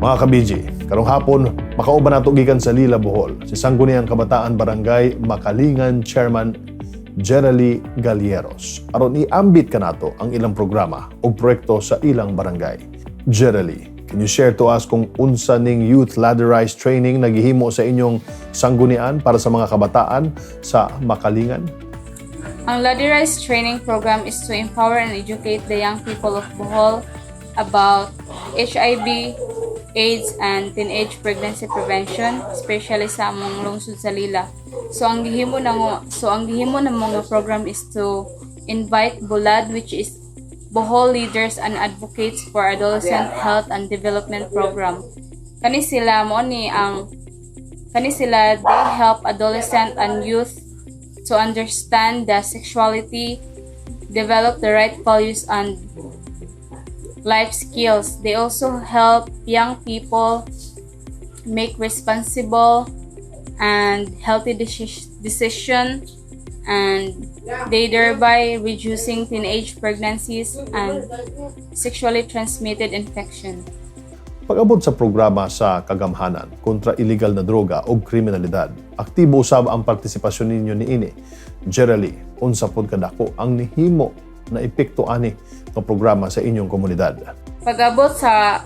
Mga kabiji, karong hapon, makauban nato gikan sa Lila, Bohol, si Sangguniang Kabataan Barangay Makalingan Chairman Jeraly Galieros. Aron iambit ka nato ang ilang programa o proyekto sa ilang barangay. Jeraly, can you share to us kung unsa ning youth ladderized training naghihimo sa inyong sanggunian para sa mga kabataan sa Makalingan? Ang ladderized training program is to empower and educate the young people of Bohol about HIV, AIDS, and teenage pregnancy prevention, especially sa among lungsod sa Lila. So ang gihimo ng mga program is to invite BULAD, which is Bohol Leaders and Advocates for Adolescent Health and Development Program. Kani sila they help adolescent and youth to understand the sexuality, develop the right values and life skills. They also help young people make responsible and healthy decision, and they thereby reducing teenage pregnancies and sexually transmitted infection. Pag-abot sa programa sa kagamhanan kontra illegal na droga o kriminalidad, aktibo usab ang partisipasyon ninyo niini. Jeraly, unsa pod kadako ang nihimo na epekto ani ng programa sa inyong komunidad? Pag-abot sa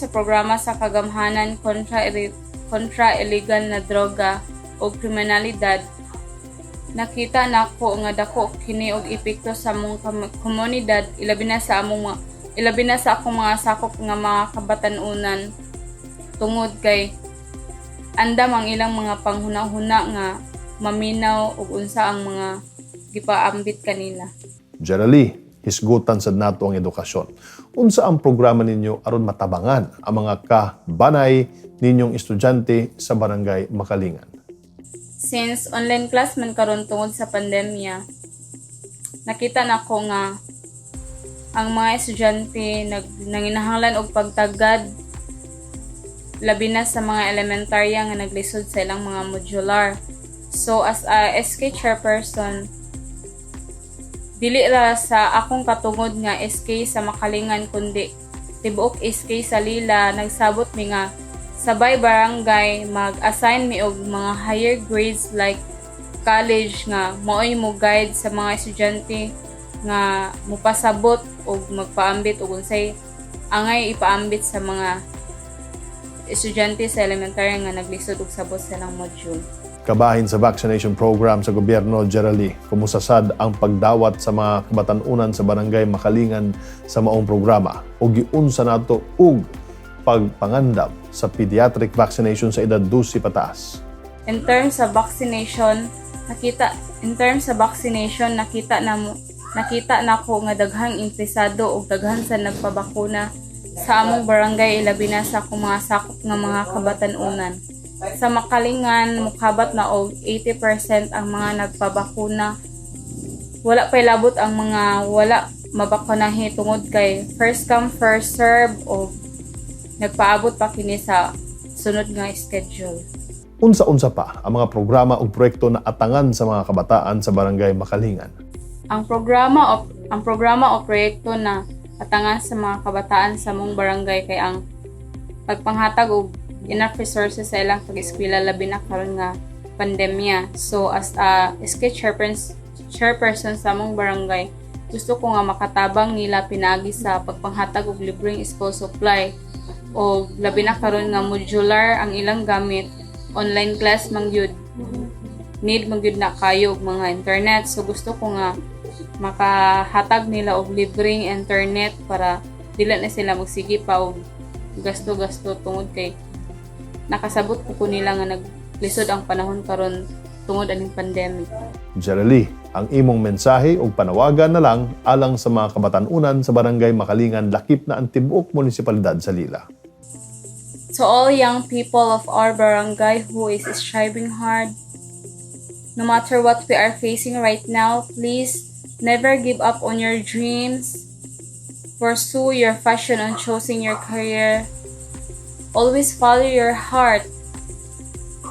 programa sa kagamhanan kontra illegal na droga o kriminalidad, nakita nako nga dako kini og epekto sa among komunidad, ilabi na sa akong mga sakop nga mga kabatanunan, tungod kay andam ang ilang mga panghuna-huna nga maminaw ug unsa ang mga gipaambit kanila. Jeraly, hisgutan sad nato ang edukasyon. Unsa ang programa ninyo aron matabangan ang mga kabanay ninyong estudyante sa Barangay Makalingan? Since online class man karon tungod sa pandemya, nakita nako nga ang mga estudyante nanginahanglan og pagtagad, labi na sa mga elementarya nga naglisod sa ilang mga modular. So as a SK chairperson, dili ra sa akong katungod nga SK sa Makalingan kundi tibuok SK sa Lila, nagsabot mi nga sabay barangay mag-assign mi og mga higher grades like college nga maoy mo guide sa mga estudyante nga mupasabot og magpaambit og unsay angay ipaambit sa mga estudyante sa elementary nga naglisod og sabot sa ilang module. Kabahin sa vaccination program sa gobyerno, Jeraly, kumusta sad ang pagdawat sa mga kabatanunan sa Barangay Makalingan sa maong programa o giunsa nato og pagpangandam sa pediatric vaccination sa edad 12 pataas? In terms sa vaccination, nakita nako nga daghang interesado og daghan sa nagpabakuna sa among barangay, ilabi na sa akong mga sakop nga mga kabatanunan. Sa Makalingan, mukabat na og 80% ang mga nagpabakuna. Wala pay labot ang mga wala mabakunahi tungod kay first come first serve o nagpaabot pa kini sa sunod nga schedule. Unsa-unsa pa ang mga programa o proyekto na atangan sa mga kabataan sa Barangay Makalingan? Ang programa o proyekto na atangan sa mga kabataan sa mong barangay kay ang pagpanghatag og enough resources sa ilang pag-eskwela labi na karon nga pandemya. So as a SK chairperson sa among barangay, gusto ko nga makatabang nila pinagi sa pagpanghatag og libreng school supply o labi na karon nga modular ang ilang gamit, online class mangyud, need mangyud na kayo og mga internet. So gusto ko nga makahatag nila og libreng internet para dili na sila magsige pa og gasto-gasto tungod kay nakasabot ko nila nga naglisod ang panahon karon tungod aning pandemic. Jeraly, ang imong mensahe o panawagan na lang alang sa mga kabatanunan sa Barangay Makalingan lakip na ang tibuok munisipalidad sa Lila. To all young people of our barangay who is striving hard, no matter what we are facing right now, please never give up on your dreams. Pursue your passion on choosing your career. Always follow your heart.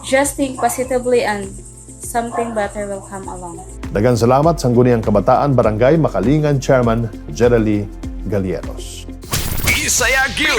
Just think positively and something better will come along. Daghang salamat Sangguniang Kabataan Barangay Makalingan Chairman Jeraly Galieros. Isayag you!